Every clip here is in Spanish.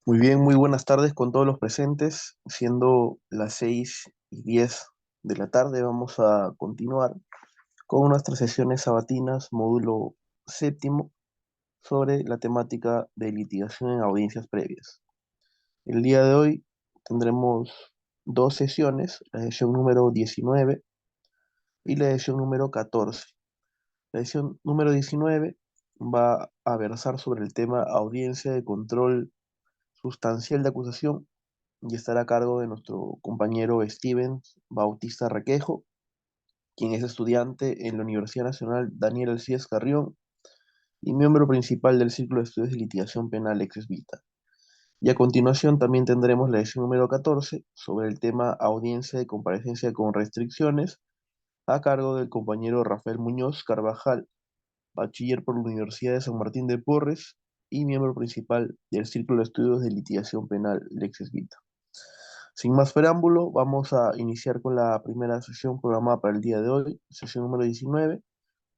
Muy bien, muy buenas tardes con todos los presentes. Siendo las 6:10 de la tarde, vamos a continuar con nuestras sesiones sabatinas, módulo séptimo, sobre la temática de litigación en audiencias previas. El día de hoy tendremos dos sesiones, la sesión número 19 y la sesión número 14. La sesión número 19 va a versar sobre el tema audiencia de control sustancial de acusación y estará a cargo de nuestro compañero Steven Bautista Requejo, quien es estudiante en la Universidad Nacional Daniel Alcías Carrión y miembro principal del Círculo de Estudios de Litigación Penal Ex Vita. Y a continuación también tendremos la sesión número 14 sobre el tema audiencia de comparecencia con restricciones a cargo del compañero Rafael Muñoz Carvajal, bachiller por la Universidad de San Martín de Porres y miembro principal del Círculo de Estudios de Litigación Penal Lexes Vita. Sin más preámbulo, vamos a iniciar con la primera sesión programada para el día de hoy, sesión número 19,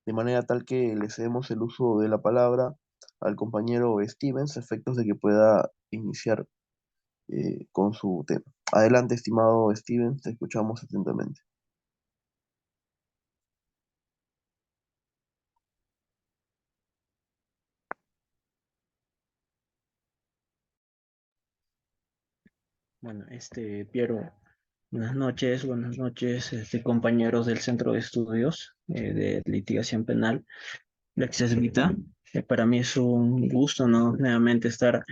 de manera tal que le cedemos el uso de la palabra al compañero Stevens, a efectos de que pueda iniciar con su tema. Adelante, estimado Stevens, te escuchamos atentamente. Bueno, Piero, buenas noches, compañeros del Centro de Estudios de Litigación Penal, Lexes Vita. Para mí es un gusto, ¿no? Nuevamente estar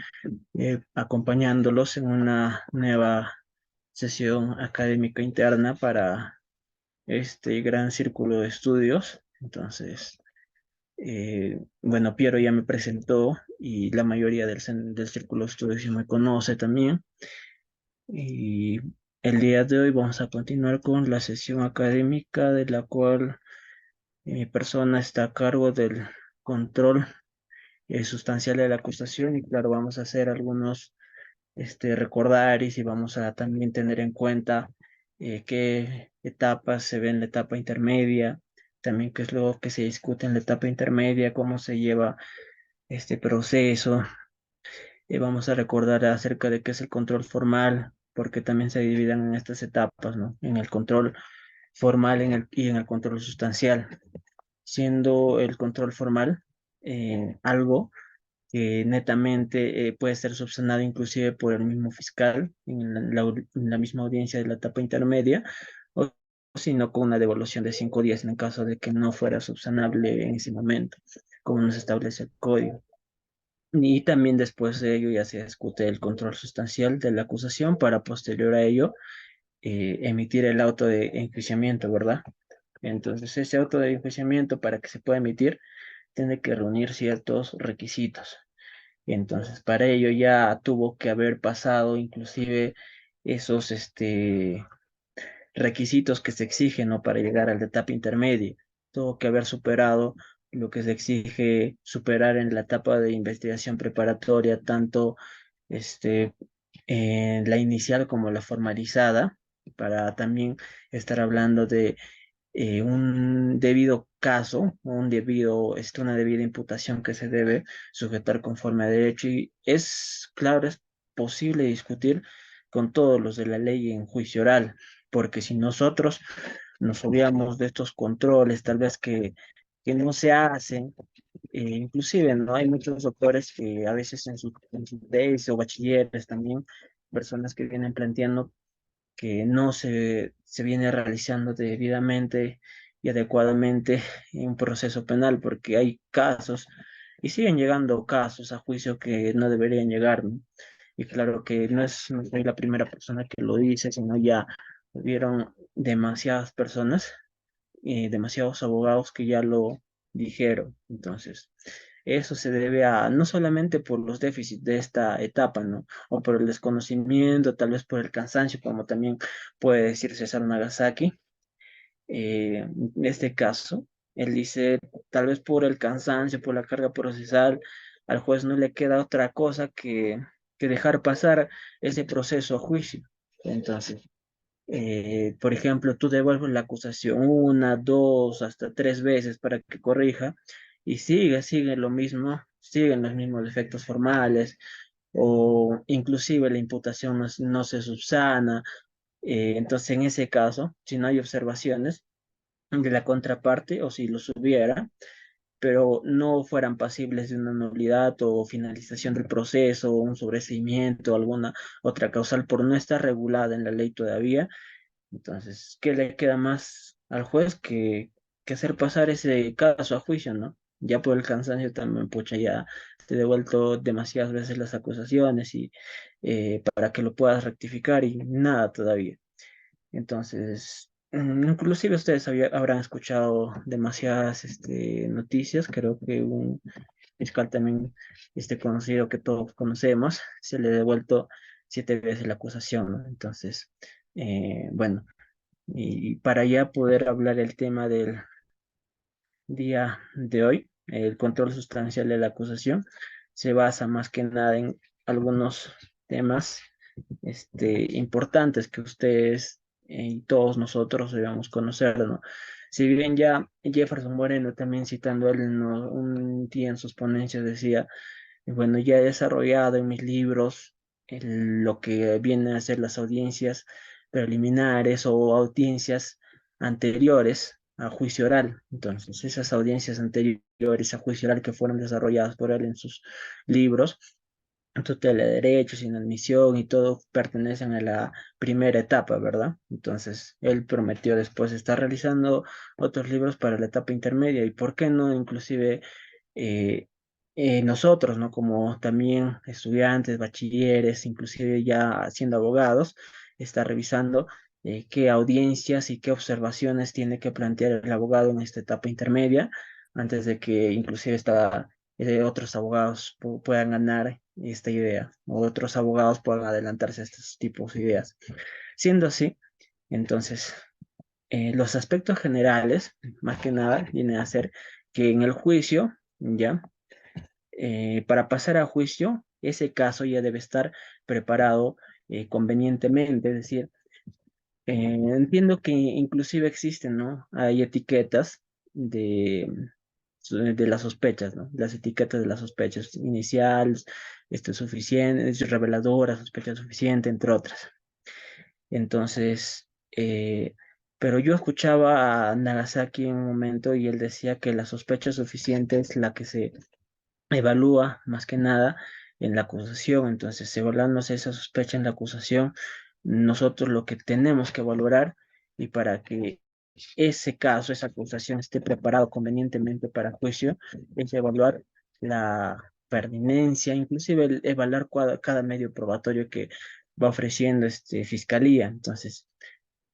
acompañándolos en una nueva sesión académica interna para este gran círculo de estudios. Entonces, bueno, Piero ya me presentó y la mayoría del círculo de estudios ya me conoce también. Y el día de hoy vamos a continuar con la sesión académica de la cual mi persona está a cargo del control sustancial de la acusación y claro, vamos a hacer algunos recordaris y vamos a también tener en cuenta qué etapas se ven en la etapa intermedia, también qué es lo que se discute en la etapa intermedia, cómo se lleva este proceso. Vamos a recordar acerca de qué es el control formal, porque también se dividen en estas etapas, ¿no? En el control formal y en el control sustancial, siendo el control formal algo que netamente puede ser subsanado inclusive por el mismo fiscal en la misma audiencia de la etapa intermedia, o sino con una devolución de 5 días en el caso de que no fuera subsanable en ese momento, como nos establece el código. Y también después de ello ya se discute el control sustancial de la acusación para posterior a ello emitir el auto de enjuiciamiento, ¿verdad? Entonces ese auto de enjuiciamiento para que se pueda emitir tiene que reunir ciertos requisitos. Entonces para ello ya tuvo que haber pasado inclusive esos requisitos que se exigen, ¿no? Para llegar a la etapa intermedia. Tuvo que haber superado lo que se exige superar en la etapa de investigación preparatoria, tanto este, en la inicial como la formalizada, para también estar hablando de un debido caso, una debida imputación que se debe sujetar conforme a derecho. Y es, claro, es posible discutir con todos los de la ley en juicio oral, porque si nosotros nos olvidamos de estos controles, tal vez que no se hacen, inclusive, ¿no? Hay muchos doctores que a veces en sus tesis o bachilleres también, personas que vienen planteando que no se viene realizando debidamente y adecuadamente en un proceso penal, porque hay casos y siguen llegando casos a juicio que no deberían llegar, ¿no? Y claro que no soy la primera persona que lo dice, sino ya hubieron demasiadas personas, demasiados abogados que ya lo dijeron. Entonces, eso se debe a no solamente por los déficits de esta etapa, ¿no? O por el desconocimiento, tal vez por el cansancio, como también puede decir César Nagasaki. En este caso, él dice, tal vez por el cansancio, por la carga procesal, al juez no le queda otra cosa que dejar pasar ese proceso a juicio. Entonces, por ejemplo, tú devuelves la acusación una, dos, hasta tres veces para que corrija y sigue lo mismo, siguen los mismos defectos formales, o inclusive la imputación no se subsana. Entonces, en ese caso, si no hay observaciones de la contraparte o si los hubiera, pero no fueran pasibles de una nulidad o finalización del proceso, o un sobreseimiento, alguna otra causal por no estar regulada en la ley todavía, entonces, ¿qué le queda más al juez que hacer pasar ese caso a juicio, ¿no? Ya por el cansancio también, pucha, ya te he devuelto demasiadas veces las acusaciones y para que lo puedas rectificar y nada todavía. Entonces, inclusive ustedes habrán escuchado demasiadas noticias, creo que un fiscal también conocido que todos conocemos, se le ha devuelto 7 veces la acusación, ¿no? Entonces, bueno. Y para ya poder hablar el tema del día de hoy, el control sustancial de la acusación se basa más que nada en algunos temas importantes que ustedes y todos nosotros debemos conocer, ¿no? Si bien ya Jefferson Moreno, también citando él un día en sus ponencias, decía, bueno, ya he desarrollado en mis libros lo que vienen a ser las audiencias preliminares o audiencias anteriores a juicio oral. Entonces, esas audiencias anteriores a juicio oral que fueron desarrolladas por él en sus libros, tutela de derechos, inadmisión y todo pertenecen a la primera etapa, ¿verdad? Entonces, él prometió después estar realizando otros libros para la etapa intermedia y, ¿por qué no? Inclusive eh, nosotros, ¿no? Como también estudiantes, bachilleres, inclusive ya siendo abogados, está revisando qué audiencias y qué observaciones tiene que plantear el abogado en esta etapa intermedia, antes de que inclusive otros abogados puedan ganar esta idea, o otros abogados puedan adelantarse a estos tipos de ideas. Siendo así, entonces, los aspectos generales, más que nada, vienen a ser que en el juicio, ¿ya? Para pasar a juicio, ese caso ya debe estar preparado convenientemente, es decir, entiendo que inclusive existen, ¿no? Hay etiquetas de, de las sospechas, ¿no? Las etiquetas de las sospechas iniciales, suficiente, reveladora, sospecha suficiente, entre otras. Entonces, pero yo escuchaba a Nagasaki en un momento y él decía que la sospecha suficiente es la que se evalúa más que nada en la acusación. Entonces, evaluándose esa sospecha en la acusación, nosotros lo que tenemos que valorar y para que ese caso, esa acusación esté preparado convenientemente para juicio, es evaluar la pertinencia, inclusive evaluar cada medio probatorio que va ofreciendo fiscalía. Entonces,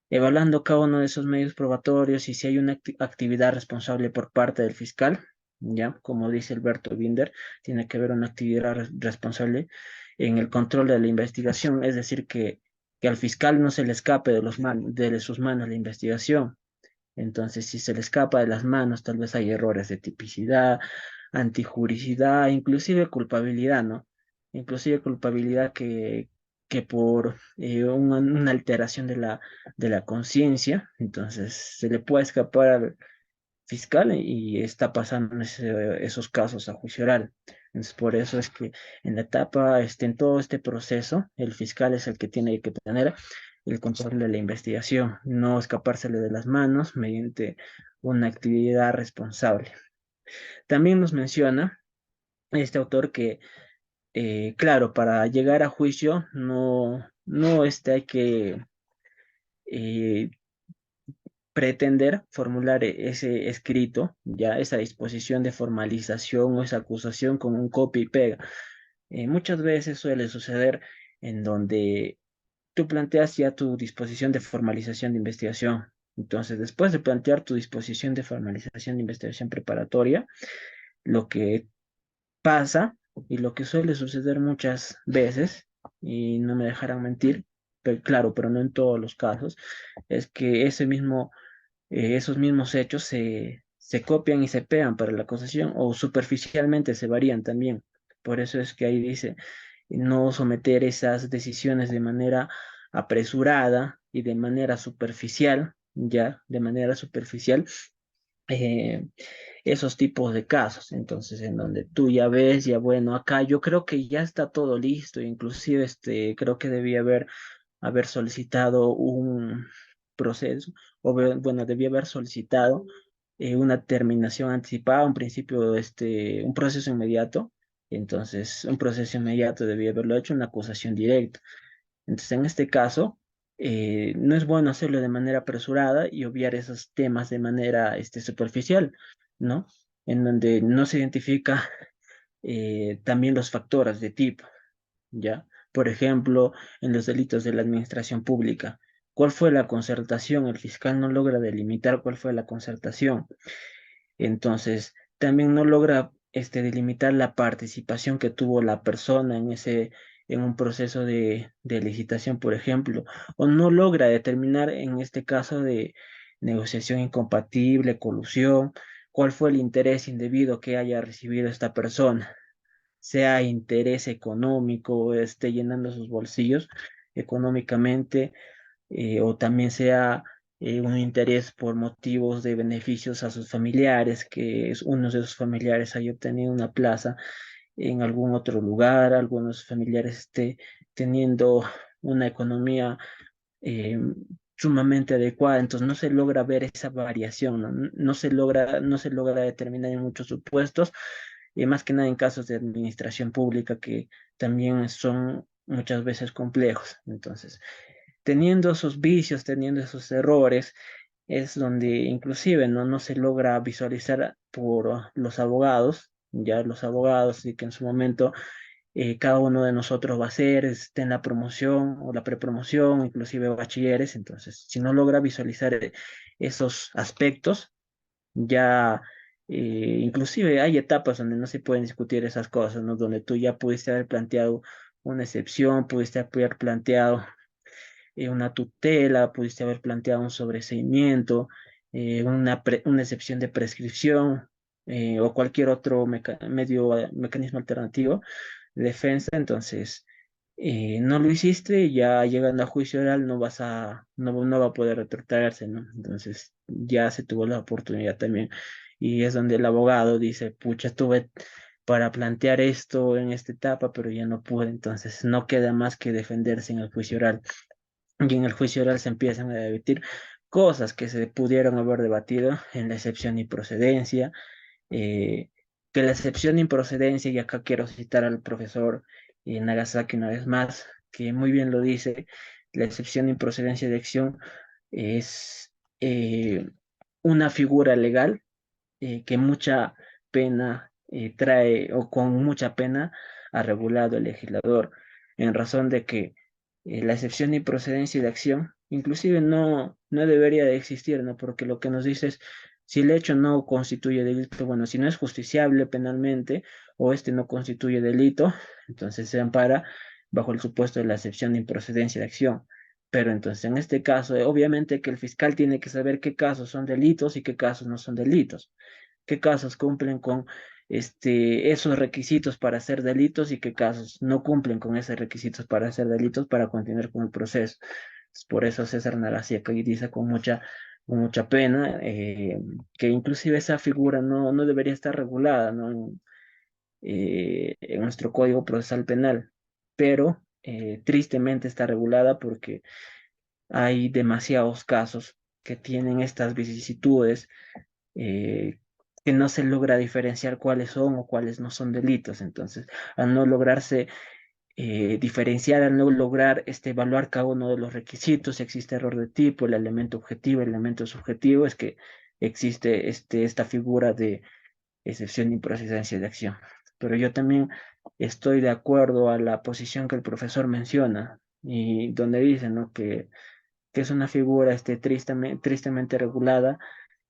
evaluando cada uno de esos medios probatorios y si hay una actividad responsable por parte del fiscal, ya, como dice Alberto Binder, tiene que haber una actividad responsable en el control de la investigación, es decir, que al fiscal no se le escape de sus manos la investigación. Entonces, si se le escapa de las manos, tal vez hay errores de tipicidad, antijuricidad, inclusive culpabilidad, ¿no? Inclusive culpabilidad que por una alteración de la conciencia, entonces se le puede escapar al fiscal y está pasando esos casos a juicio oral. Entonces, por eso es que en la etapa, en todo este proceso, el fiscal es el que tiene que tener el control de la investigación, no escapársele de las manos mediante una actividad responsable. También nos menciona este autor que, claro, para llegar a juicio no hay que eh, pretender formular ese escrito, ya esa disposición de formalización o esa acusación con un copia y pega. Muchas veces suele suceder en donde tú planteas ya tu disposición de formalización de investigación. Entonces, después de plantear tu disposición de formalización de investigación preparatoria, lo que pasa y lo que suele suceder muchas veces, y no me dejarán mentir, pero claro, pero no en todos los casos, es que esos mismos hechos se copian y se pegan para la acusación o superficialmente se varían también. Por eso es que ahí dice no someter esas decisiones de manera apresurada y de manera superficial, ya, de manera superficial, eh, esos tipos de casos. Entonces, en donde tú ya ves, ya bueno, acá yo creo que ya está todo listo, inclusive creo que debía haber solicitado un proceso, bueno, debía haber solicitado una terminación anticipada, un principio, un proceso inmediato. Entonces, un proceso inmediato debía haberlo hecho, una acusación directa. Entonces, en este caso, no es bueno hacerlo de manera apresurada y obviar esos temas de manera superficial, ¿no? En donde no se identifica también los factores de tipo, ¿ya? Por ejemplo, en los delitos de la administración pública. ¿Cuál fue la concertación? El fiscal no logra delimitar cuál fue la concertación. Entonces, también no logra delimitar la participación que tuvo la persona en un proceso de licitación, por ejemplo, o no logra determinar en este caso de negociación incompatible, colusión, cuál fue el interés indebido que haya recibido esta persona, sea interés económico, esté llenando sus bolsillos económicamente, o también sea un interés por motivos de beneficios a sus familiares, uno de sus familiares haya obtenido una plaza en algún otro lugar, algunos familiares esté teniendo una economía eh, sumamente adecuada, entonces no se logra ver esa variación, ¿no? No se logra determinar en muchos supuestos, y más que nada en casos de administración pública que también son muchas veces complejos. Entonces, teniendo esos vicios, teniendo esos errores, es donde inclusive no se logra visualizar por los abogados, ya los abogados, y que en su momento cada uno de nosotros va a ser, esté en la promoción o la prepromoción, inclusive bachilleres. Entonces, si no logra visualizar esos aspectos, ya inclusive hay etapas donde no se pueden discutir esas cosas, ¿no? Donde tú ya pudiste haber planteado una excepción, pudiste haber planteado una tutela, pudiste haber planteado un sobreseimiento, una excepción de prescripción, o cualquier otro mecanismo alternativo de defensa. Entonces, no lo hiciste y ya llegando a juicio oral no va a poder retractarse, ¿no? Entonces, ya se tuvo la oportunidad también. Y es donde el abogado dice, pucha, estuve para plantear esto en esta etapa, pero ya no pude. Entonces, no queda más que defenderse en el juicio oral. Y en el juicio oral se empiezan a debatir cosas que se pudieron haber debatido en la excepción y procedencia, eh, que la excepción y procedencia, y acá quiero citar al profesor Nagasaki una vez más, que muy bien lo dice, la excepción y procedencia de acción es una figura legal que mucha pena trae, o con mucha pena ha regulado el legislador, en razón de que la excepción y procedencia de acción inclusive no debería de existir, ¿no? Porque lo que nos dice es, si el hecho no constituye delito, bueno, si no es justiciable penalmente o no constituye delito, entonces se ampara bajo el supuesto de la excepción de improcedencia de acción. Pero entonces, en este caso, obviamente que el fiscal tiene que saber qué casos son delitos y qué casos no son delitos, qué casos cumplen con esos requisitos para hacer delitos y qué casos no cumplen con esos requisitos para hacer delitos para continuar con el proceso. Entonces, por eso César Naraciaca dice con mucha pena, que inclusive esa figura no debería estar regulada, ¿no? En nuestro Código Procesal Penal, pero tristemente está regulada porque hay demasiados casos que tienen estas vicisitudes, eh, que no se logra diferenciar cuáles son o cuáles no son delitos. Entonces, al no lograrse diferenciar, al no lograr evaluar cada uno de los requisitos, si existe error de tipo, el elemento objetivo, el elemento subjetivo, es que existe esta figura de excepción y procedencia de acción. Pero yo también estoy de acuerdo a la posición que el profesor menciona y donde dice, ¿no? que es una figura tristemente regulada,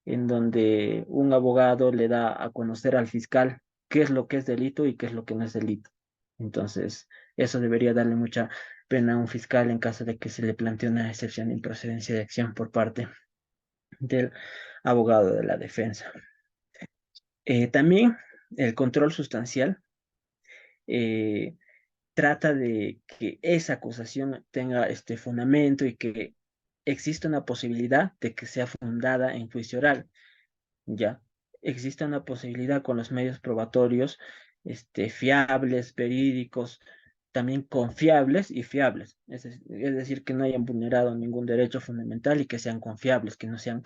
en donde un abogado le da a conocer al fiscal qué es lo que es delito y qué es lo que no es delito. Entonces, eso debería darle mucha pena a un fiscal en caso de que se le plantee una excepción de improcedencia de acción por parte del abogado de la defensa. También el control sustancial eh, trata de que esa acusación tenga este fundamento y que exista una posibilidad de que sea fundada en juicio oral, ¿ya? exista una posibilidad con los medios probatorios, fiables, verídicos, también confiables y fiables. Es decir, que no hayan vulnerado ningún derecho fundamental y que sean confiables, que no sean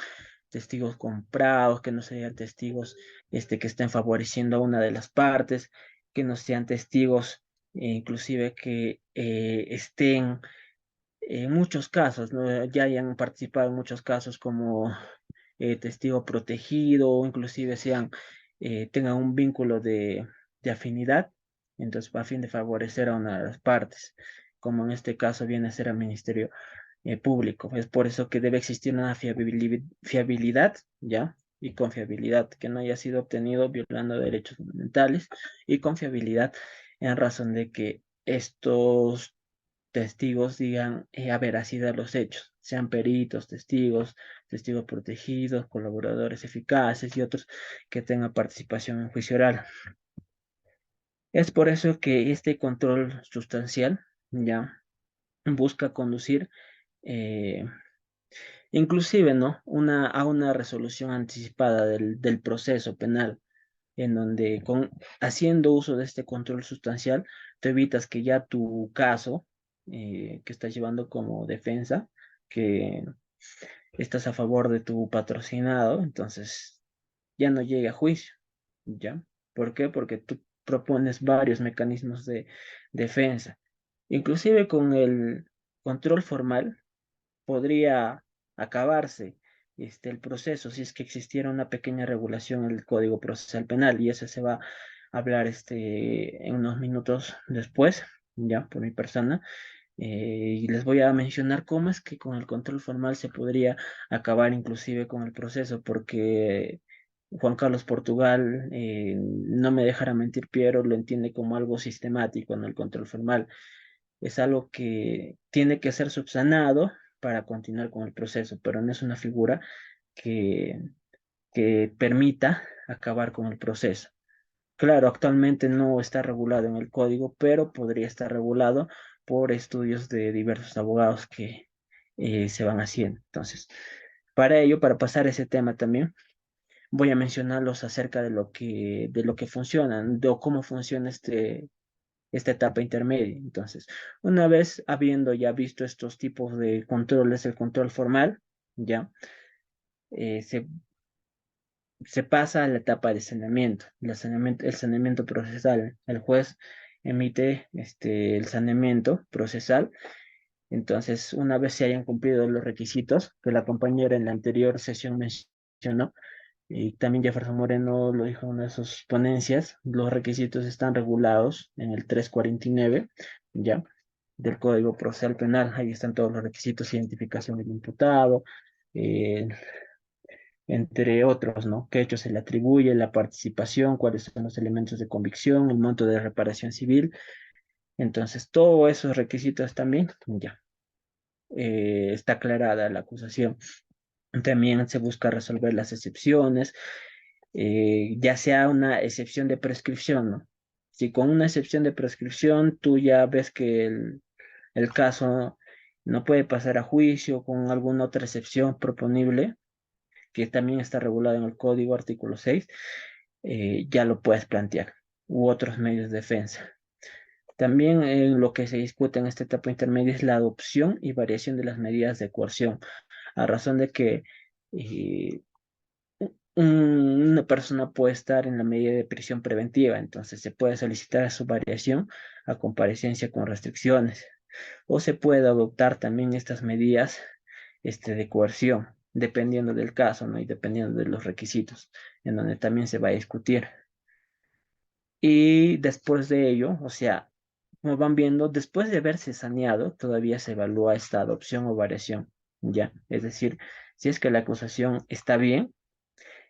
testigos comprados, que no sean testigos que estén favoreciendo a una de las partes, que no sean testigos inclusive que estén en muchos casos, ¿no? Ya hayan participado en muchos casos como testigo protegido o inclusive tengan un vínculo de afinidad, entonces a fin de favorecer a una de las partes, como en este caso viene a ser el Ministerio Público. Es por eso que debe existir una fiabilidad, ¿ya? Y confiabilidad, que no haya sido obtenido violando derechos fundamentales y confiabilidad en razón de que estos testigos digan a veracidad los hechos, sean peritos, testigos, testigos protegidos, colaboradores eficaces y otros que tengan participación en juicio oral. Es por eso que este control sustancial ya busca conducir eh, inclusive, ¿no? A una resolución anticipada del proceso penal, en donde haciendo uso de este control sustancial, te evitas que ya tu caso que estás llevando como defensa, que estás a favor de tu patrocinado, entonces ya no llegue a juicio, ¿ya? ¿Por qué? Porque tú propones varios mecanismos de defensa. Inclusive con el control formal podría acabarse el proceso si es que existiera una pequeña regulación en el Código Procesal Penal y eso se va a hablar en unos minutos después, ya por mi persona. Y les voy a mencionar cómo es que con el control formal se podría acabar inclusive con el proceso, porque Juan Carlos Portugal, no me dejará mentir, Piero, lo entiende como algo sistemático en el control formal. Es algo que tiene que ser subsanado para continuar con el proceso, pero no es una figura que, que permita acabar con el proceso. Claro, actualmente no está regulado en el código, pero podría estar regulado por estudios de diversos abogados que se van haciendo. Entonces, para ello, para pasar ese tema también, voy a mencionarlos acerca de lo que funciona, de cómo funciona esta etapa intermedia. Entonces, una vez habiendo ya visto estos tipos de controles, el control formal, ya eh, se, se pasa a la etapa de saneamiento, el saneamiento procesal. El juez emite el saneamiento procesal. Entonces, una vez se hayan cumplido los requisitos que la compañera en la anterior sesión mencionó, y también Jefferson Moreno lo dijo en una de sus ponencias, los requisitos están regulados en el 349, ¿ya? Del Código Procesal Penal. Ahí están todos los requisitos, identificación del imputado, eh, entre otros, ¿no? ¿Qué hecho se le atribuye, la participación, cuáles son los elementos de convicción, el monto de reparación civil? Entonces, todos esos requisitos también, ya, está aclarada la acusación. También se busca resolver las excepciones, ya sea una excepción de prescripción, ¿no? Si con una excepción de prescripción tú ya ves que el caso no puede pasar a juicio con alguna otra excepción proponible, que también está regulado en el Código artículo 6, ya lo puedes plantear, u otros medios de defensa. También lo que se discute en esta etapa intermedia es la adopción y variación de las medidas de coerción, a razón de que eh, una persona puede estar en la medida de prisión preventiva, entonces se puede solicitar su variación a comparecencia con restricciones, o se puede adoptar también estas medidas de coerción, dependiendo del caso, ¿no? Y dependiendo de los requisitos, en donde también se va a discutir. Y después de ello, o sea, como van viendo, después de haberse saneado, todavía se evalúa esta adopción o variación, ¿ya? Es decir, si es que la acusación está bien,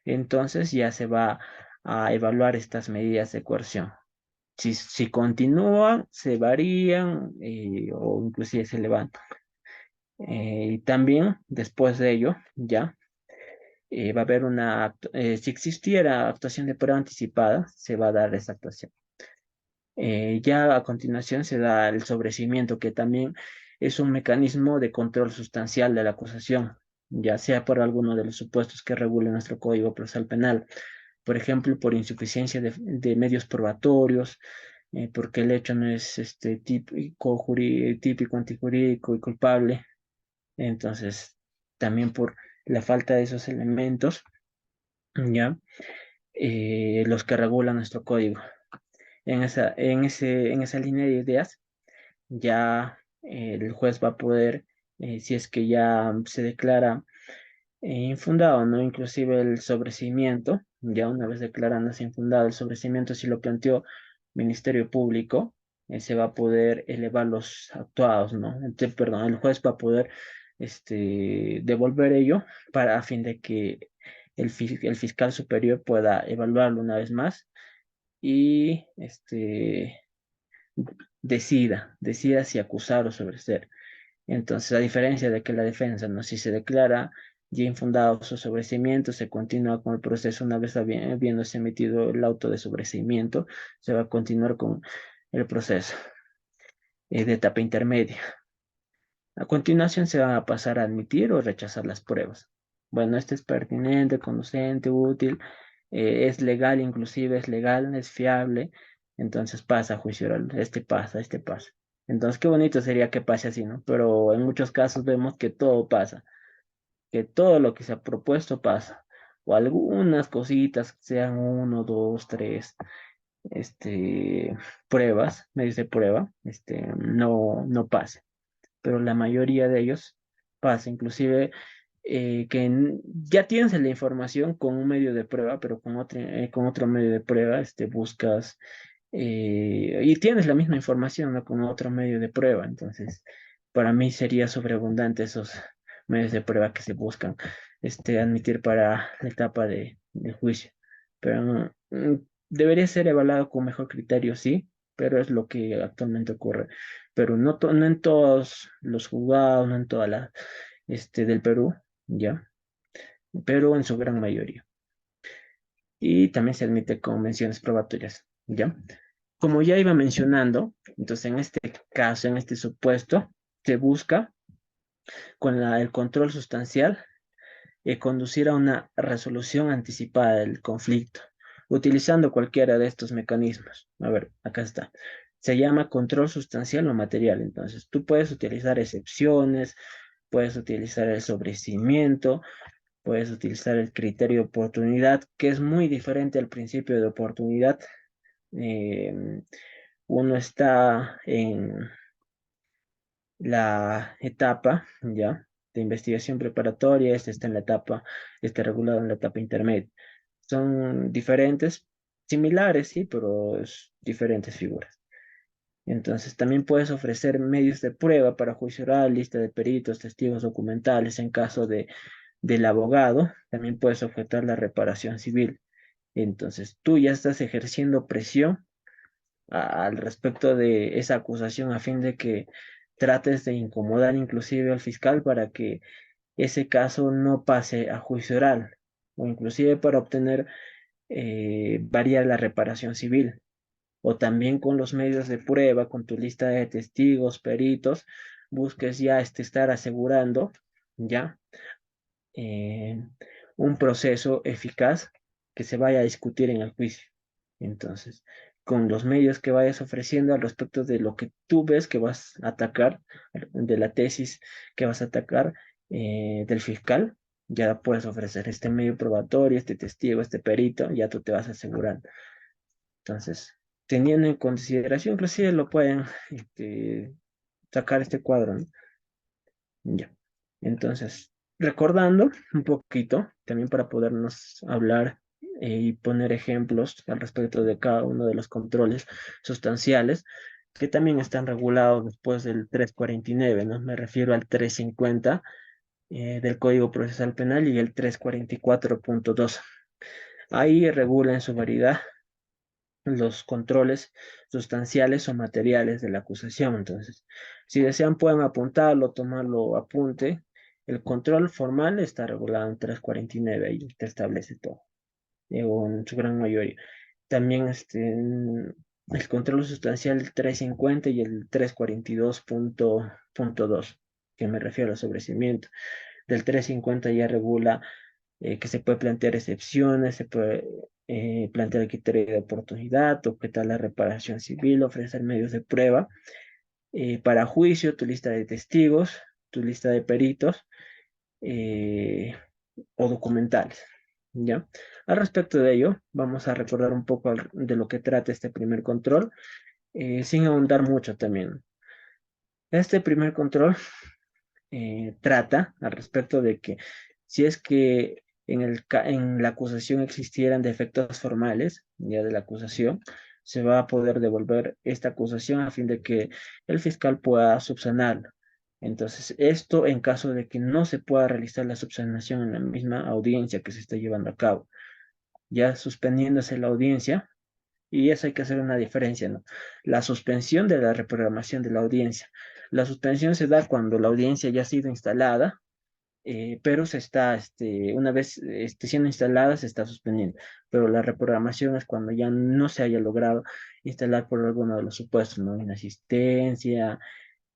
entonces ya se va a evaluar estas medidas de coerción. Si continúan, se varían o inclusive se levantan. Y también después de ello, ya va a haber si existiera actuación de prueba anticipada, se va a dar esa actuación. Ya a continuación se da el sobreseimiento, que también es un mecanismo de control sustancial de la acusación, ya sea por alguno de los supuestos que regule nuestro Código Procesal Penal. por ejemplo, por insuficiencia de medios probatorios, porque el hecho no es típico, antijurídico y culpable. Entonces, también por la falta de esos elementos, ¿ya? Los que regulan nuestro código. En esa línea de ideas, ya el juez va a poder, si es que ya se declara infundado, ¿no? Inclusive el sobreseimiento, ya una vez declarándose infundado el sobreseimiento, si lo planteó Ministerio Público, se va a poder elevar los actuados, ¿no? Perdón, el juez va a poder devolver ello para a fin de que el fiscal superior pueda evaluarlo una vez más y decida si acusar o sobreseer. Entonces, a diferencia de que la defensa, ¿no? Si se declara ya infundado su sobreseimiento, se continúa con el proceso una vez habiéndose emitido el auto de sobreseimiento, se va a continuar con el proceso de etapa intermedia. A continuación se van a pasar a admitir o rechazar las pruebas. Bueno, este es pertinente, conducente, útil, es legal, inclusive es legal, es fiable, entonces pasa a juicio oral, este pasa, este pasa. Entonces, qué bonito sería que pase así, ¿no? Pero en muchos casos vemos que todo pasa, que todo lo que se ha propuesto pasa, o algunas cositas, sean uno, dos, tres, este, medios de prueba, no pasa, pero la mayoría de ellos pasa, inclusive ya tienes la información con un medio de prueba, pero con otro medio de prueba, buscas y tienes la misma información, ¿no? Con otro medio de prueba. Entonces, para mí sería sobreabundante esos medios de prueba que se buscan admitir para la etapa de juicio. Pero debería ser evaluado con mejor criterio, sí, pero es lo que actualmente ocurre. Pero no en todos los juzgados, no en todas las del Perú, ¿ya? Pero en su gran mayoría. Y también se admite con menciones probatorias, ¿ya? Como ya iba mencionando, entonces en este caso, en este supuesto, se busca con el control sustancial conducir a una resolución anticipada del conflicto, utilizando cualquiera de estos mecanismos. A ver, acá está. Se llama control sustancial o material. Entonces, tú puedes utilizar excepciones, puedes utilizar el sobreseimiento, puedes utilizar el criterio de oportunidad, que es muy diferente al principio de oportunidad. Eh, Uno está en la etapa, ¿ya? De investigación preparatoria, este está en la etapa, está regulado en la etapa intermedia. Son diferentes, similares, sí, pero diferentes figuras. Entonces, también puedes ofrecer medios de prueba para juicio oral, lista de peritos, testigos documentales en caso del abogado. También puedes objetar la reparación civil. Entonces, tú ya estás ejerciendo presión al respecto de esa acusación a fin de que trates de incomodar inclusive al fiscal para que ese caso no pase a juicio oral o inclusive para obtener variar la reparación civil o también con los medios de prueba, con tu lista de testigos, peritos, busques ya estar asegurando ya eh, un proceso eficaz que se vaya a discutir en el juicio. Entonces, con los medios que vayas ofreciendo al respecto de lo que tú ves que vas a atacar, de la tesis que vas a atacar del fiscal, ya puedes ofrecer este medio probatorio, este testigo, este perito, ya tú te vas a asegurar. Entonces, teniendo en consideración, inclusive lo pueden sacar este cuadro, ¿no? Ya. Entonces, recordando un poquito, también para podernos hablar y poner ejemplos al respecto de cada uno de los controles sustanciales, que también están regulados después del 349, ¿no? Me refiero al 350 del Código Procesal Penal y el 344.2. Ahí regula en su variedad los controles sustanciales o materiales de la acusación. Entonces, si desean, pueden apuntarlo, tomarlo apunte. El control formal está regulado en 349 y te establece todo, o en su gran mayoría. También el control sustancial 350 y el 342.2, que me refiero al sobrecimiento. Del 350 ya regula que se puede plantear excepciones, se puede plantear el criterio de oportunidad, objetar la reparación civil, ofrecer medios de prueba, para juicio, tu lista de testigos, tu lista de peritos, eh, o documentales, ¿ya? Al respecto de ello, vamos a recordar un poco de lo que trata este primer control, sin ahondar mucho también. Este primer control trata al respecto de que si es que en la acusación existieran defectos formales, ya de la acusación, se va a poder devolver esta acusación a fin de que el fiscal pueda subsanarla. Entonces, esto en caso de que no se pueda realizar la subsanación en la misma audiencia que se está llevando a cabo, ya suspendiéndose la audiencia, y eso hay que hacer una diferencia, ¿no? La suspensión de la reprogramación de la audiencia. La suspensión se da cuando la audiencia ya ha sido instalada, pero se está, una vez siendo instalada, se está suspendiendo. Pero la reprogramación es cuando ya no se haya logrado instalar por alguno de los supuestos, ¿no? Inasistencia,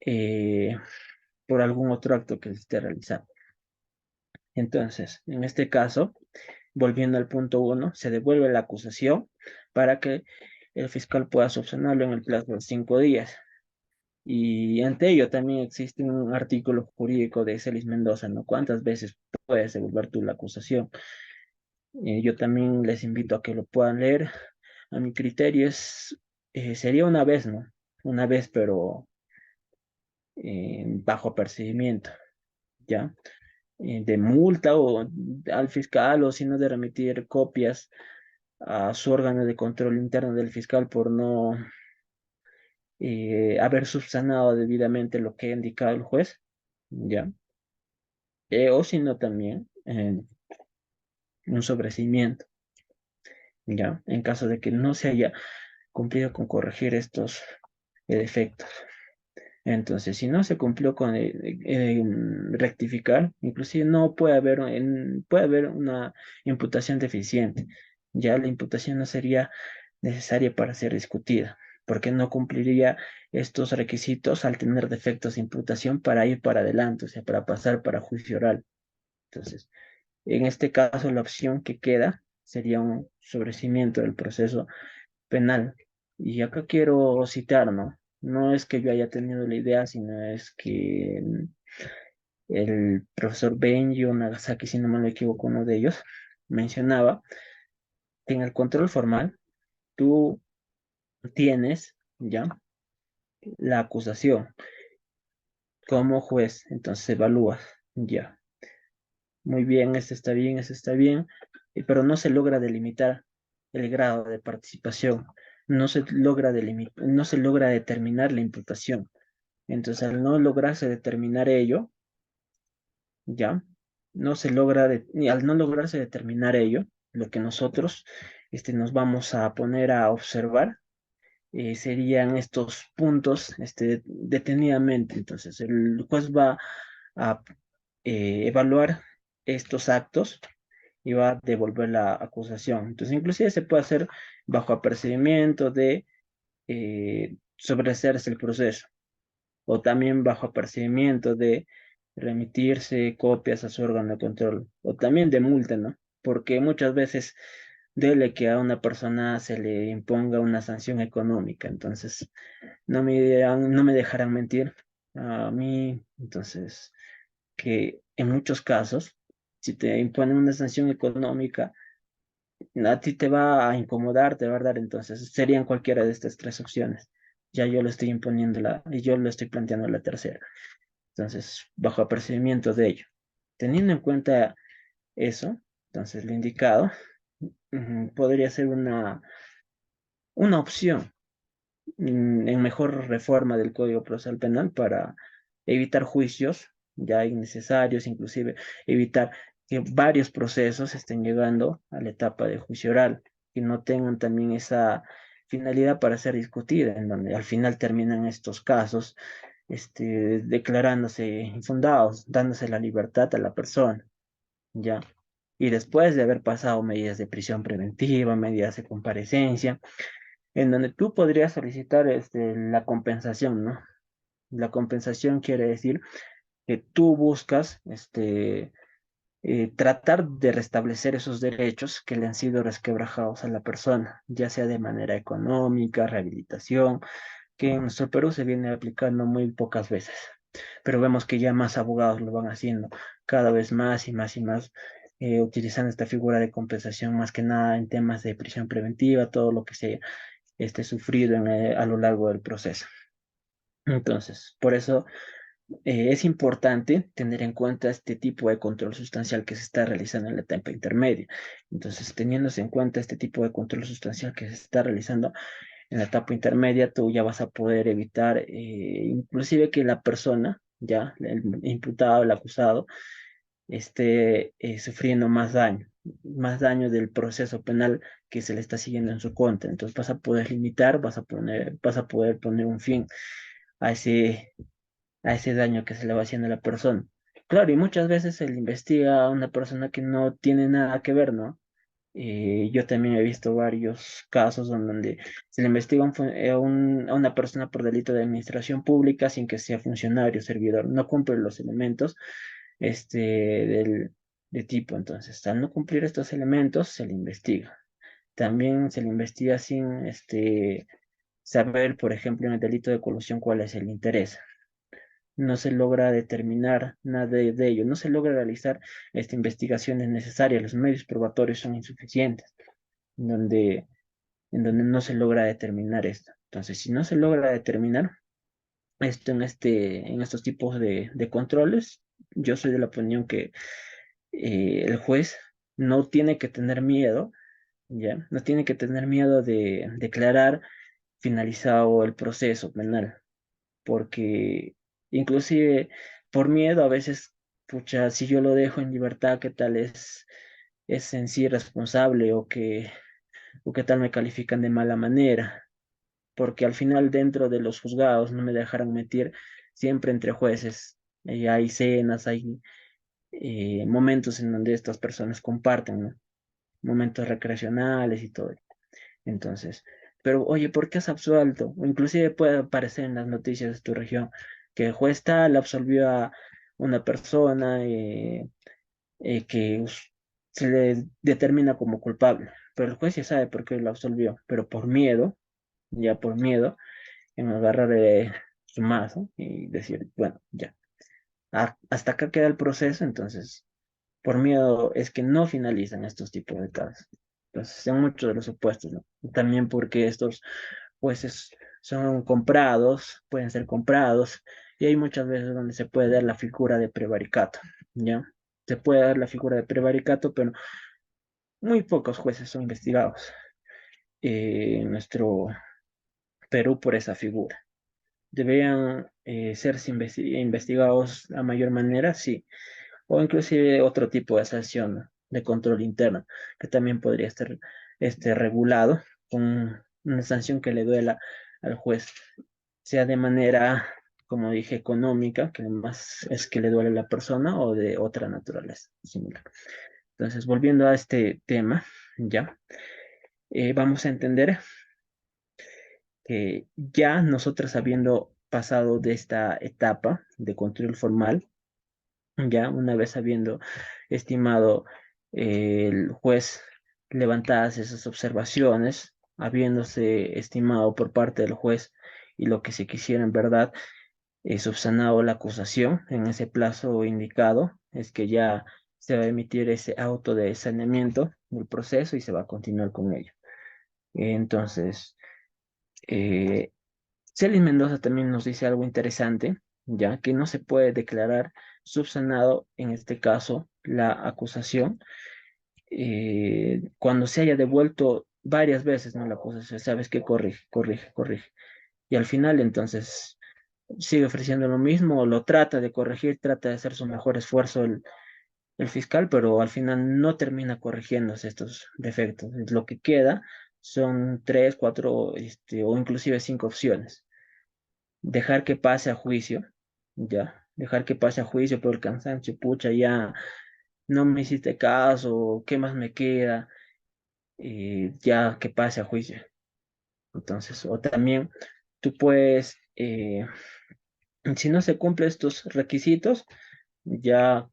eh, por algún otro acto que se esté realizando. Entonces, en este caso, volviendo al punto uno, se devuelve la acusación para que el fiscal pueda subsanarlo en el plazo de 5 días. Y ante ello también existe un artículo jurídico de Celis Mendoza, ¿no? ¿Cuántas veces puedes devolver tú la acusación? Yo también les invito a que lo puedan leer. A mi criterio sería una vez, ¿no? Una vez, pero bajo apercibimiento, ¿ya? De multa o al fiscal, o sino de remitir copias a su órgano de control interno del fiscal por no haber subsanado debidamente lo que ha indicado el juez, ¿ya? O sino también un sobreseimiento, ¿ya? En caso de que no se haya cumplido con corregir estos defectos. Entonces, si no se cumplió con rectificar, inclusive no puede haber, puede haber una imputación deficiente. Ya la imputación no sería necesaria para ser discutida, porque no cumpliría estos requisitos al tener defectos de imputación para ir para adelante, o sea, para pasar para juicio oral. Entonces, en este caso, la opción que queda sería un sobrecimiento del proceso penal. Y acá quiero citar, ¿no? No es que yo haya tenido la idea, sino es que el profesor Benjo Nagasaki, si no me lo equivoco, uno de ellos, mencionaba que en el control formal tú tienes ya la acusación como juez, entonces evalúas ya. Muy bien, este está bien, pero no se logra delimitar el grado de participación, no se logra determinar la imputación. Entonces, al no lograrse determinar ello, ya, no se logra, y al no lograrse determinar ello, lo que nosotros nos vamos a poner a observar serían estos puntos detenidamente. Entonces, el juez va a evaluar estos actos y va a devolver la acusación. Entonces, inclusive se puede hacer bajo apercibimiento de sobreseerse el proceso, o también bajo apercibimiento de remitirse copias a su órgano de control, o también de multa, ¿no? Porque muchas veces dele que a una persona se le imponga una sanción económica, entonces no me dejarán mentir a mí, entonces, que en muchos casos, si te imponen una sanción económica, a ti te va a incomodar, te va a dar, entonces serían cualquiera de estas tres opciones. Ya yo lo estoy imponiendo y yo lo estoy planteando la tercera. Entonces, bajo apercibimiento de ello. Teniendo en cuenta eso, entonces lo indicado podría ser una opción en mejor reforma del Código Procesal Penal para evitar juicios ya innecesarios, inclusive evitar que varios procesos estén llegando a la etapa de juicio oral y no tengan también esa finalidad para ser discutida, en donde al final terminan estos casos declarándose infundados, dándose la libertad a la persona, ¿ya? Y después de haber pasado medidas de prisión preventiva, medidas de comparecencia, en donde tú podrías solicitar la compensación, ¿no? La compensación quiere decir que tú buscas tratar de restablecer esos derechos que le han sido resquebrajados a la persona, ya sea de manera económica, rehabilitación, que en nuestro Perú se viene aplicando muy pocas veces, pero vemos que ya más abogados lo van haciendo cada vez más y más y más, utilizando esta figura de compensación más que nada en temas de prisión preventiva, todo lo que se esté sufrido a lo largo del proceso. Entonces, por eso es importante tener en cuenta este tipo de control sustancial que se está realizando en la etapa intermedia. Entonces, teniéndose en cuenta este tipo de control sustancial que se está realizando en la etapa intermedia, tú ya vas a poder evitar inclusive que la persona, ya el imputado, el acusado, esté sufriendo más daño del proceso penal que se le está siguiendo en su contra. Entonces vas a poder limitar, vas a poder poner un fin a a ese daño que se le va haciendo a la persona. Claro, y muchas veces se le investiga a una persona que no tiene nada que ver, ¿no? Yo también he visto varios casos donde se le investiga a una persona por delito de administración pública sin que sea funcionario, servidor, no cumple los elementos de tipo. Entonces, al no cumplir estos elementos, se le investiga. También se le investiga sin saber, por ejemplo, en el delito de colusión cuál es el interés. No se logra determinar nada de ello, no se logra realizar investigaciones necesarias, los medios probatorios son insuficientes, en donde, en donde no se logra determinar esto. Entonces, si no se logra determinar esto en estos tipos de controles, yo soy de la opinión que el juez no tiene que tener miedo, ¿ya? No tiene que tener miedo de declarar finalizado el proceso penal, porque inclusive por miedo a veces, pucha, si yo lo dejo en libertad, ¿qué tal es en sí responsable o qué tal me califican de mala manera? Porque al final dentro de los juzgados no me dejarán mentir siempre entre jueces. Hay cenas, hay momentos en donde estas personas comparten, ¿no? Momentos recreacionales y todo. Entonces, pero oye, ¿por qué has absuelto? O inclusive puede aparecer en las noticias de tu región que el juez tal absolvió a una persona que se le determina como culpable, pero el juez ya sabe por qué lo absolvió, pero por miedo, ya por miedo, en agarrar su mazo y decir, bueno, ya, hasta acá queda el proceso, entonces por miedo es que no finalizan estos tipos de casos. Entonces, son muchos de los supuestos, ¿no? También porque estos jueces son comprados, pueden ser comprados, y hay muchas veces donde se puede dar la figura de prevaricato, ¿ya? Se puede dar la figura de prevaricato, pero muy pocos jueces son investigados en nuestro Perú por esa figura. ¿Deberían ser investigados a mayor manera? Sí, o inclusive otro tipo de sanción de control interno, que también podría estar regulado con una sanción que le duela al juez, sea de manera, como dije, económica, que más es que le duele a la persona, o de otra naturaleza similar. Entonces, volviendo a este tema, ya, vamos a entender que ya nosotros habiendo pasado de esta etapa de control formal, ya una vez habiendo estimado el juez levantadas esas observaciones, habiéndose estimado por parte del juez y lo que se quisiera en verdad, subsanado la acusación en ese plazo indicado, es que ya se va a emitir ese auto de saneamiento del proceso y se va a continuar con ello. Entonces, eh, Celis Mendoza también nos dice algo interesante, ya que no se puede declarar subsanado, en este caso, la acusación, cuando se haya devuelto varias veces, ¿no? La acusación, sabes que corrige, corrige, corrige. Y al final, entonces, sigue ofreciendo lo mismo, o lo trata de corregir, trata de hacer su mejor esfuerzo el fiscal, pero al final no termina corrigiéndose estos defectos. Lo que queda son tres, cuatro, o inclusive cinco opciones: dejar que pase a juicio, ya, dejar que pase a juicio por el cansancio, pucha, ya no me hiciste caso, ¿qué más me queda? Ya que pase a juicio. Entonces, o también tú puedes, si no se cumplen estos requisitos, ya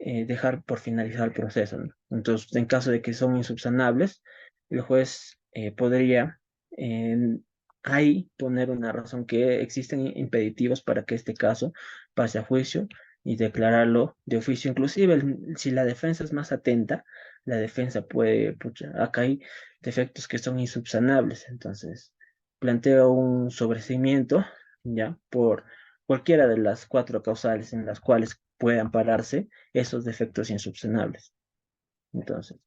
dejar por finalizar el proceso, ¿no? Entonces, en caso de que son insubsanables, el juez podría eh, ahí poner una razón que existen impeditivos para que este caso pase a juicio y declararlo de oficio. Inclusive, si la defensa es más atenta, la defensa puede, pucha, acá hay defectos que son insubsanables, entonces plantea un sobreseimiento, ya, por cualquiera de las cuatro causales en las cuales puedan pararse esos defectos insubsanables. Entonces,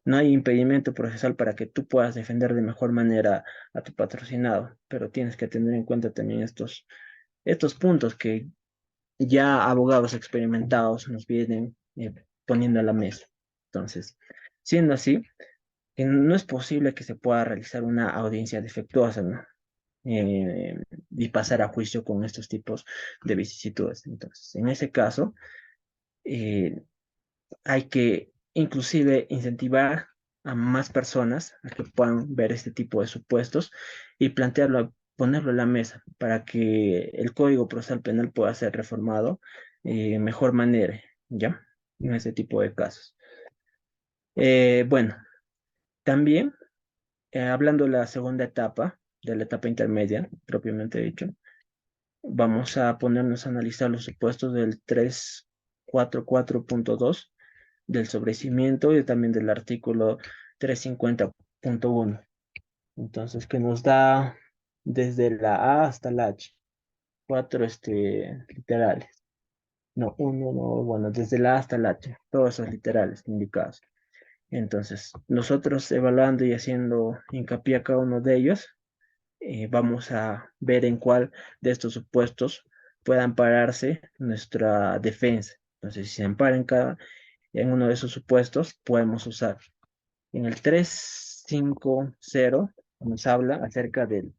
no hay impedimento procesal para que tú puedas defender de mejor manera a tu patrocinado, pero tienes que tener en cuenta también estos puntos que ya abogados experimentados nos vienen poniendo a la mesa. Entonces, siendo así, que no es posible que se pueda realizar una audiencia defectuosa, ¿no? Y pasar a juicio con estos tipos de vicisitudes. Entonces, en ese caso, eh, hay que inclusive incentivar a más personas a que puedan ver este tipo de supuestos y plantearlo, ponerlo en la mesa para que el Código Procesal Penal pueda ser reformado de mejor manera, ¿ya? En ese tipo de casos. Bueno, también hablando de la segunda etapa, de la etapa intermedia, propiamente dicho, vamos a ponernos a analizar los supuestos del 344.2 del sobrecimiento y también del artículo 350.1. Entonces, que nos da desde la A hasta la H, cuatro literales. No, uno, no, bueno, desde la A hasta la H, todos esos literales indicados. Entonces, nosotros evaluando y haciendo hincapié a cada uno de ellos, vamos a ver en cuál de estos supuestos pueda ampararse nuestra defensa. Entonces, si se ampara en uno de esos supuestos, podemos usar. En el 350 nos habla acerca del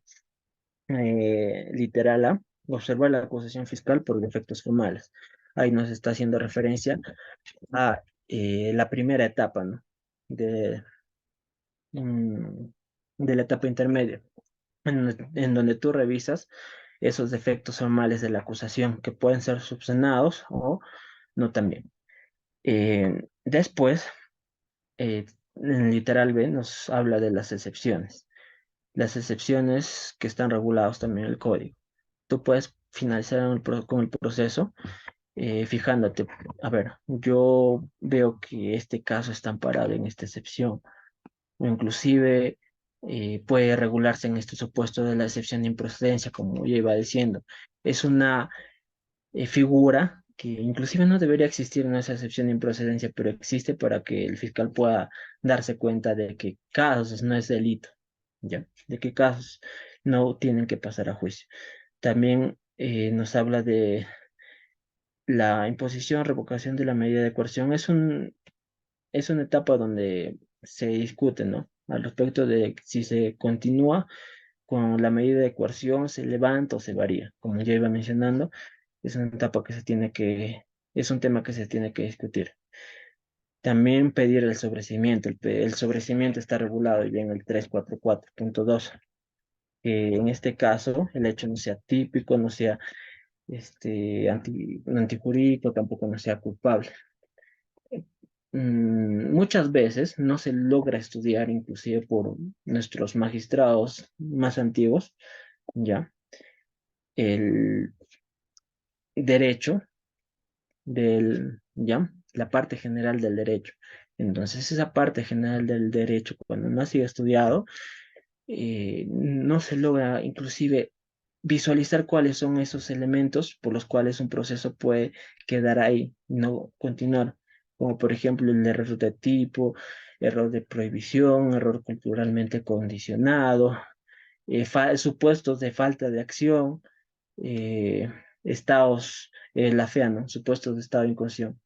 literal A, observar la acusación fiscal por defectos formales. Ahí nos está haciendo referencia a la primera etapa, ¿no? De, mm, de la etapa intermedia, en donde tú revisas esos defectos formales de la acusación que pueden ser subsanados o no también. Después, en literal B nos habla de las excepciones. Las excepciones que están reguladas también en el código. Tú puedes finalizar con el proceso fijándote, a ver, yo veo que este caso está amparado en esta excepción, o inclusive puede regularse en este supuesto de la excepción de improcedencia, como ya iba diciendo. Es una figura que inclusive no debería existir en esa excepción de improcedencia, pero existe para que el fiscal pueda darse cuenta de que casos no es delito, ¿ya? De qué casos no tienen que pasar a juicio. También nos habla de la imposición, revocación de la medida de coerción. Es una etapa donde se discute, ¿no? Al respecto de si se continúa con la medida de coerción, se levanta o se varía. Como ya iba mencionando, es una etapa que es un tema que se tiene que discutir. También pedir el sobreseimiento. El sobreseimiento está regulado ya en el 344.2. En este caso, el hecho no sea típico, no sea antijurídico, tampoco no sea culpable. Muchas veces no se logra estudiar, inclusive por nuestros magistrados más antiguos, ya, el derecho ya, la parte general del derecho. Entonces, esa parte general del derecho, cuando no ha sido estudiado, no se logra inclusive visualizar cuáles son esos elementos por los cuales un proceso puede quedar ahí, no continuar, como por ejemplo el error de tipo, error de prohibición, error culturalmente condicionado, supuestos de falta de acción, estados, la FEA, ¿no? Supuestos de estado de inconsción,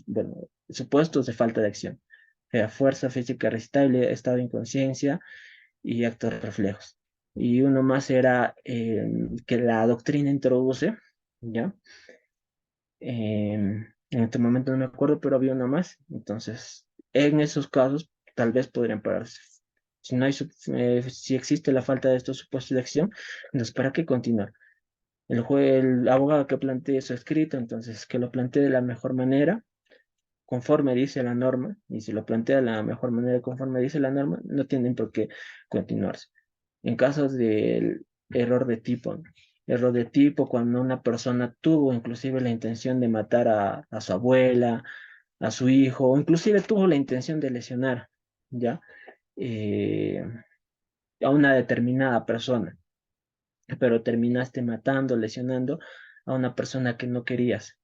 bueno, supuestos de falta de acción. Fuerza física irresistible, estado de inconsciencia y actos reflejos. Y uno más era que la doctrina introduce, ¿ya? En este momento no me acuerdo, pero había una más. Entonces, en esos casos, tal vez podrían pararse. Si no hay, si existe la falta de estos supuestos de acción, entonces, ¿para qué continuar? El abogado que plantee su escrito, entonces que lo plantee de la mejor manera, conforme dice la norma, y si lo plantea de la mejor manera conforme dice la norma, no tienen por qué continuarse. En casos del error de tipo, ¿no? Error de tipo cuando una persona tuvo inclusive la intención de matar a su abuela, a su hijo, o inclusive tuvo la intención de lesionar, ¿ya? Eh, a una determinada persona, pero terminaste matando, lesionando a una persona que no querías.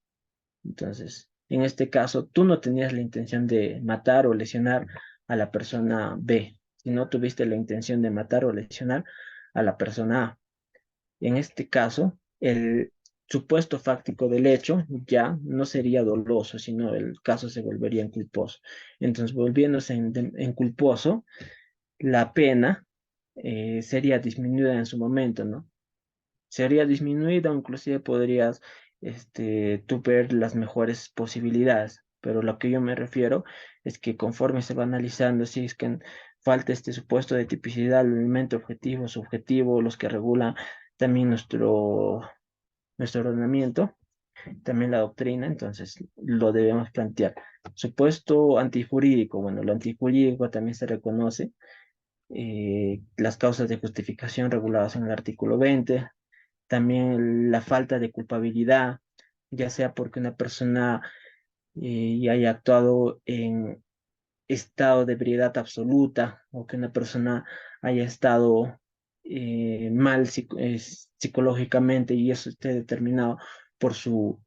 Entonces, en este caso, tú no tenías la intención de matar o lesionar a la persona B, sino tuviste la intención de matar o lesionar a la persona A. En este caso, el supuesto fáctico del hecho ya no sería doloso, sino el caso se volvería en culposo. Entonces, volviéndose en culposo, la pena sería disminuida en su momento, ¿no? Sería disminuida, o inclusive podrías tú ver las mejores posibilidades. Pero lo que yo me refiero es que conforme se va analizando, si es que falta este supuesto de tipicidad, el elemento objetivo, subjetivo, los que regulan también nuestro ordenamiento, también la doctrina, entonces lo debemos plantear. Supuesto antijurídico, bueno, lo antijurídico también se reconoce, las causas de justificación reguladas en el artículo 20, también la falta de culpabilidad, ya sea porque una persona haya actuado en estado de ebriedad absoluta o que una persona haya estado mal psicológicamente y eso esté determinado por su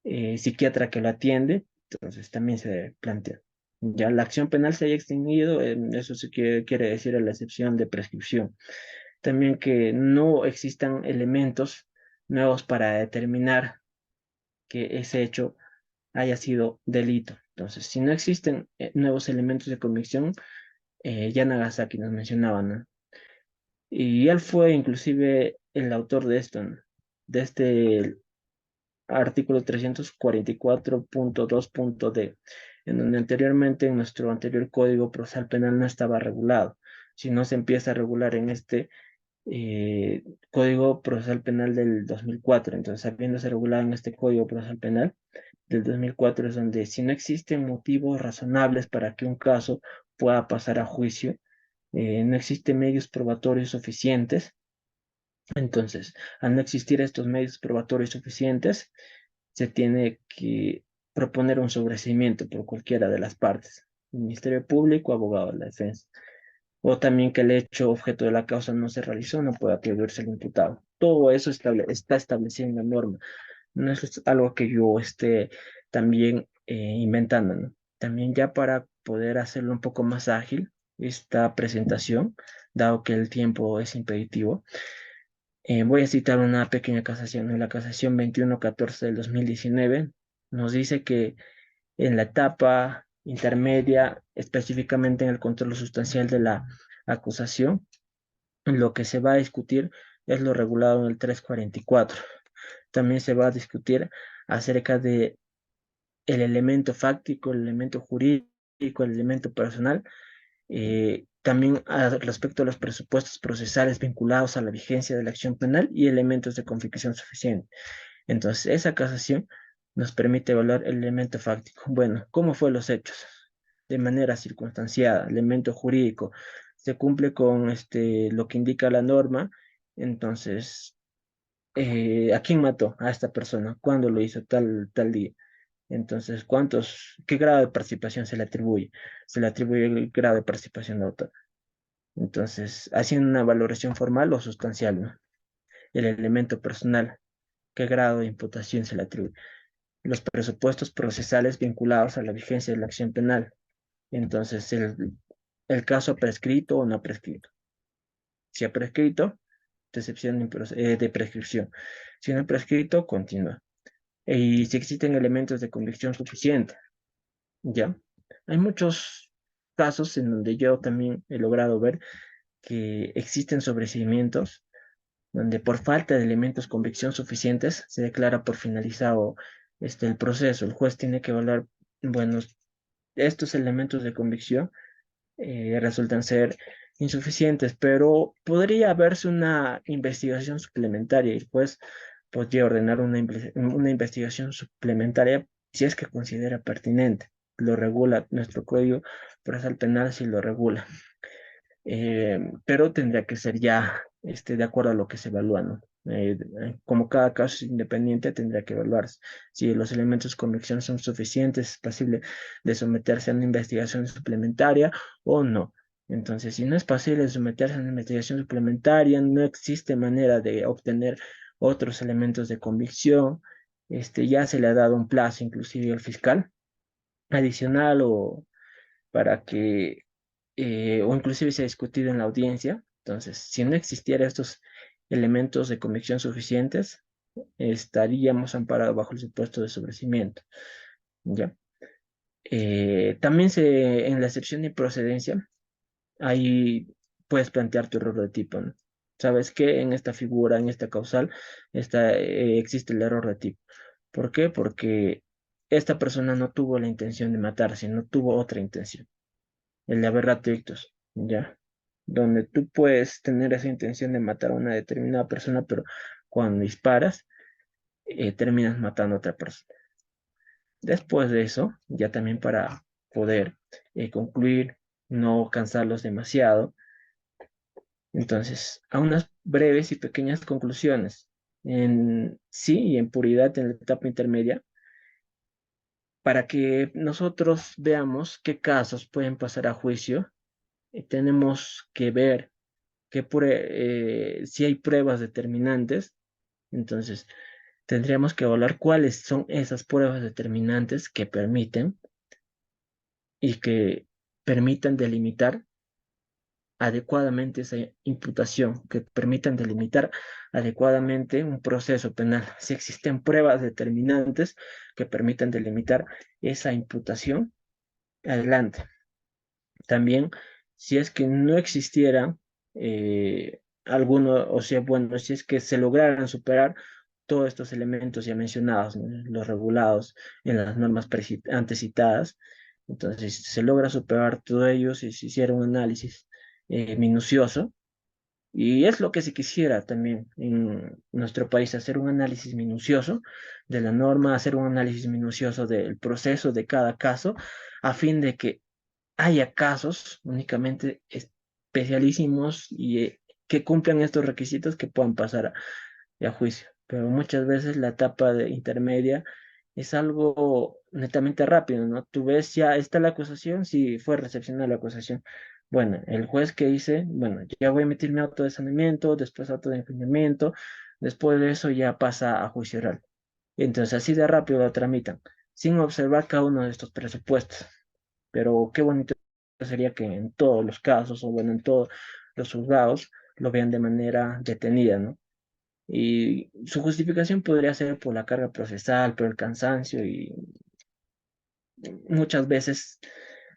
psiquiatra que lo atiende, entonces también se plantea. Ya la acción penal se haya extinguido, eso sí que quiere decir a la excepción de prescripción. También que no existan elementos nuevos para determinar que ese hecho haya sido delito. Entonces, si no existen nuevos elementos de convicción, ya Nagasaki nos mencionaba, ¿no? Y él fue inclusive el autor de esto, ¿no? De este artículo 344.2.d, en donde anteriormente en nuestro anterior Código Procesal Penal no estaba regulado. Si no se empieza a regular en este eh, Código Procesal Penal del 2004. Entonces, habiéndose regulado en este Código Procesal Penal del 2004, es donde si no existen motivos razonables para que un caso pueda pasar a juicio, no existen medios probatorios suficientes. Entonces, al no existir estos medios probatorios suficientes, se tiene que proponer un sobreseimiento por cualquiera de las partes, Ministerio Público, abogado de la defensa, o también que el hecho objeto de la causa no se realizó, no puede atribuirse al imputado. Todo eso está establecido en la norma. No es algo que yo esté también inventando, ¿no? También ya para poder hacerlo un poco más ágil, esta presentación, dado que el tiempo es impeditivo, voy a citar una pequeña casación, ¿no? La casación 2114 del 2019 nos dice que en la etapa intermedia, específicamente en el control sustancial de la acusación, lo que se va a discutir es lo regulado en el 344. También se va a discutir acerca de el elemento fáctico, el elemento jurídico, el elemento personal, también respecto a los presupuestos procesales vinculados a la vigencia de la acción penal y elementos de convicción suficiente. Entonces, esa casación nos permite evaluar el elemento fáctico. Bueno, ¿cómo fue los hechos? De manera circunstanciada, elemento jurídico. Se cumple con lo que indica la norma. Entonces, ¿a quién mató? A esta persona. ¿Cuándo lo hizo? Tal día. Entonces, qué grado de participación se le atribuye? Se le atribuye el grado de participación de autor. Entonces, haciendo una valoración formal o sustancial, ¿no? El elemento personal, qué grado de imputación se le atribuye. Los presupuestos procesales vinculados a la vigencia de la acción penal. Entonces, el caso prescrito o no prescrito. Si ha prescrito, excepción de prescripción. Si no ha prescrito, continúa. Y si existen elementos de convicción suficiente, ¿ya? Hay muchos casos en donde yo también he logrado ver que existen sobreseimientos donde por falta de elementos convicción suficientes se declara por finalizado el proceso. El juez tiene que evaluar, bueno, estos elementos de convicción resultan ser insuficientes, pero podría haberse una investigación suplementaria y el juez podría ordenar una investigación suplementaria si es que considera pertinente. Lo regula nuestro Código Procesal Penal, si lo regula. Pero tendría que ser ya de acuerdo a lo que se evalúa, ¿no? Como cada caso es independiente, tendría que evaluarse si los elementos de convicción son suficientes, es posible de someterse a una investigación suplementaria o no. Entonces, si no es posible someterse a una investigación suplementaria, no existe manera de obtener otros elementos de convicción, ya se le ha dado un plazo inclusive al fiscal adicional o para que, o inclusive se ha discutido en la audiencia. Entonces, si no existiera estos elementos de convicción suficientes, estaríamos amparados bajo el supuesto de sobrecimiento, ¿ya? También en la excepción de improcedencia, ahí puedes plantear tu error de tipo, ¿no? ¿Sabes qué? En esta figura, en esta causal, existe el error de tipo. ¿Por qué? Porque esta persona no tuvo la intención de matarse, no tuvo otra intención, el de aberrate ictus, ¿ya? Donde tú puedes tener esa intención de matar a una determinada persona, pero cuando disparas, terminas matando a otra persona. Después de eso, ya también para poder concluir, no cansarlos demasiado, entonces, a unas breves y pequeñas conclusiones, en sí y en puridad en la etapa intermedia, para que nosotros veamos qué casos pueden pasar a juicio, tenemos que ver si hay pruebas determinantes. Entonces, tendríamos que evaluar cuáles son esas pruebas determinantes que permiten y que permitan delimitar adecuadamente esa imputación, que permitan delimitar adecuadamente un proceso penal. Si existen pruebas determinantes que permitan delimitar esa imputación, adelante. También, si es que no existiera alguno, o sea, bueno, si es que se lograran superar todos estos elementos ya mencionados, ¿no? Los regulados en las normas antes citadas, entonces si se logra superar todo ello, si se hiciera un análisis minucioso, y es lo que se quisiera también en nuestro país, hacer un análisis minucioso de la norma, hacer un análisis minucioso del proceso de cada caso, a fin de que haya casos únicamente especialísimos y que cumplan estos requisitos que puedan pasar a juicio. Pero muchas veces la etapa de intermedia es algo netamente rápido, ¿no? Tú ves, ya está la acusación, si fue recepcionada la acusación. Bueno, el juez que dice, bueno, ya voy a emitir mi auto de saneamiento, después auto de infringimiento, después de eso ya pasa a juicio oral. Entonces así de rápido lo tramitan, sin observar cada uno de estos presupuestos. Pero qué bonito sería que en todos los casos, o bueno, en todos los juzgados, lo vean de manera detenida, ¿no? Y su justificación podría ser por la carga procesal, por el cansancio y muchas veces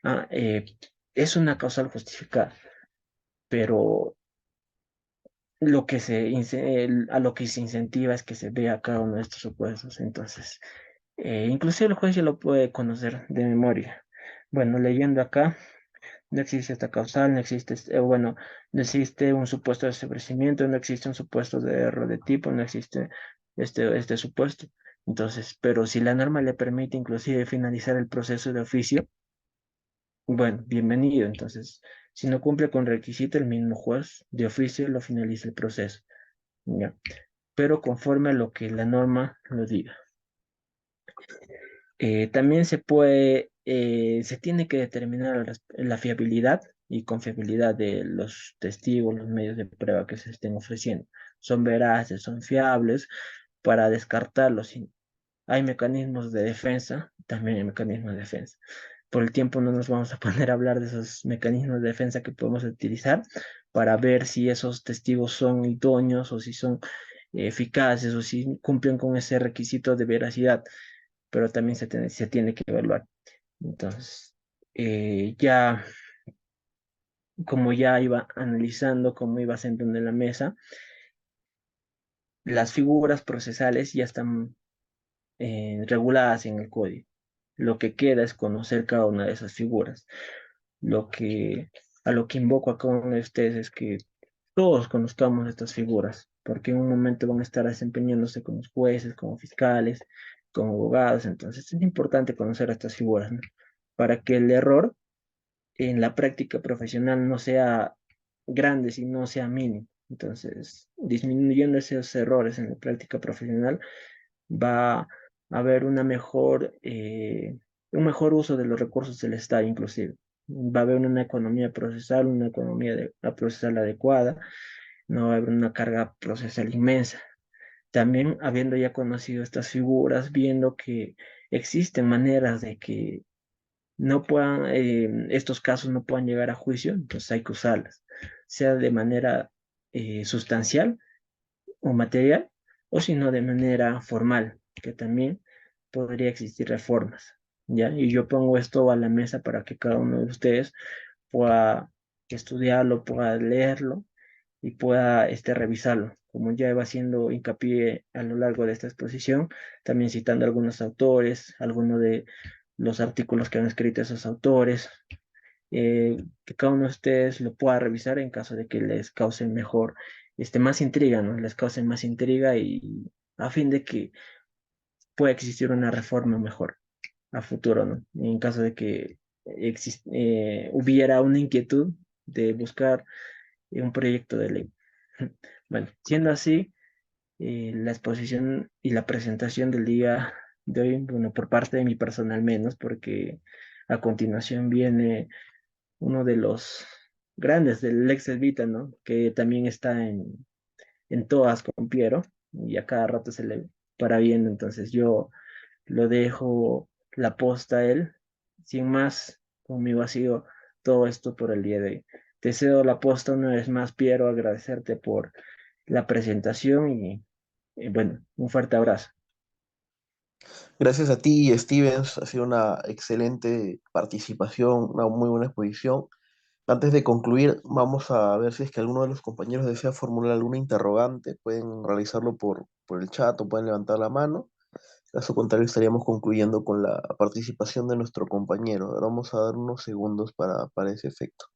ah, eh, es una causal justificada, pero a lo que se incentiva es que se vea cada uno de estos supuestos. Entonces, inclusive el juez ya lo puede conocer de memoria. Bueno, leyendo acá, no existe esta causal, no existe, bueno, no existe un supuesto de establecimiento, no existe un supuesto de error de tipo, no existe este supuesto. Entonces, pero si la norma le permite inclusive finalizar el proceso de oficio, bueno, bienvenido. Entonces, si no cumple con requisito, el mismo juez de oficio lo finaliza el proceso, ¿ya? Pero conforme a lo que la norma lo diga. También se tiene que determinar la fiabilidad y confiabilidad de los testigos, los medios de prueba que se estén ofreciendo. Son veraces, son fiables para descartarlos. Hay mecanismos de defensa, también hay mecanismos de defensa. Por el tiempo no nos vamos a poner a hablar de esos mecanismos de defensa que podemos utilizar para ver si esos testigos son idóneos o si son eficaces o si cumplen con ese requisito de veracidad, pero también se tiene que evaluar. Entonces, ya como ya iba analizando, como iba sentando en la mesa, las figuras procesales ya están reguladas en el código. Lo que queda es conocer cada una de esas figuras. Lo que, a lo que invoco a cada uno de ustedes es que todos conozcamos estas figuras, porque en un momento van a estar desempeñándose como jueces, como fiscales, como abogados, entonces es importante conocer estas figuras, ¿no? Para que el error en la práctica profesional no sea grande, sino sea mínimo. Entonces, disminuyendo esos errores en la práctica profesional, va a haber un mejor uso de los recursos del Estado, inclusive. Va a haber una economía procesal, una procesal adecuada, no va a haber una carga procesal inmensa. También habiendo ya conocido estas figuras, viendo que existen maneras de que no puedan, estos casos no puedan llegar a juicio, entonces hay que usarlas, sea de manera sustancial o material, o si no de manera formal, que también podría existir reformas, ¿ya? Y yo pongo esto a la mesa para que cada uno de ustedes pueda estudiarlo, pueda leerlo y pueda revisarlo. Como ya iba haciendo hincapié a lo largo de esta exposición, también citando algunos autores, algunos de los artículos que han escrito esos autores, que cada uno de ustedes lo pueda revisar en caso de que les cause mejor, más intriga, ¿no? Les cause más intriga y a fin de que pueda existir una reforma mejor a futuro, ¿no? En caso de que hubiera una inquietud de buscar un proyecto de ley. Bueno, siendo así, la exposición y la presentación del día de hoy, bueno, por parte de mi personal menos, porque a continuación viene uno de los grandes del Lexus Vita, ¿no? Que también está en todas con Piero y a cada rato se le para viendo, entonces yo lo dejo la posta a él. Sin más, conmigo ha sido todo esto por el día de hoy. Te cedo la posta una vez más, Piero, agradecerte por la presentación y bueno, un fuerte abrazo. Gracias a ti, Stevens, ha sido una excelente participación, una muy buena exposición. Antes de concluir, vamos a ver si es que alguno de los compañeros desea formular alguna interrogante. Pueden realizarlo por el chat o pueden levantar la mano. Caso contrario, estaríamos concluyendo con la participación de nuestro compañero. Ahora vamos a dar unos segundos para ese efecto.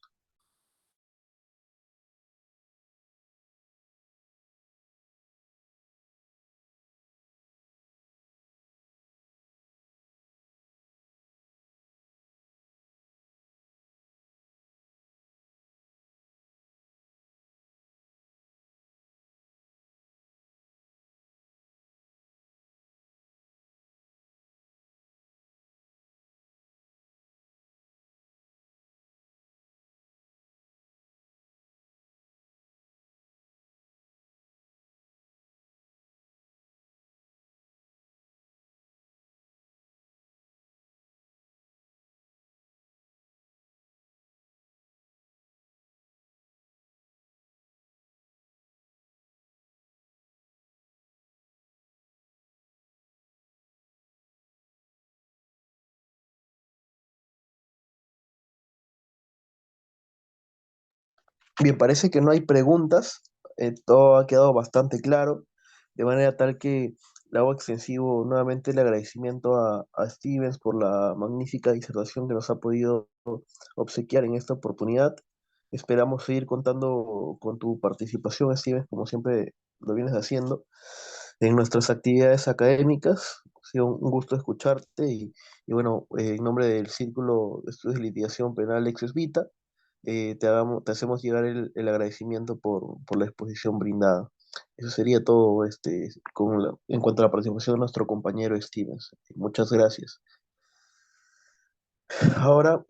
Bien, parece que no hay preguntas. Todo ha quedado bastante claro. De manera tal que le hago extensivo nuevamente el agradecimiento a Stevens por la magnífica disertación que nos ha podido obsequiar en esta oportunidad. Esperamos seguir contando con tu participación, Stevens, como siempre lo vienes haciendo, en nuestras actividades académicas. Ha sido un gusto escucharte y bueno, en nombre del Círculo de Estudios de Litigación Penal Lexus Vita, te hacemos llegar el agradecimiento por la exposición brindada. Eso sería todo en cuanto a la participación de nuestro compañero Stevens. Muchas gracias. Ahora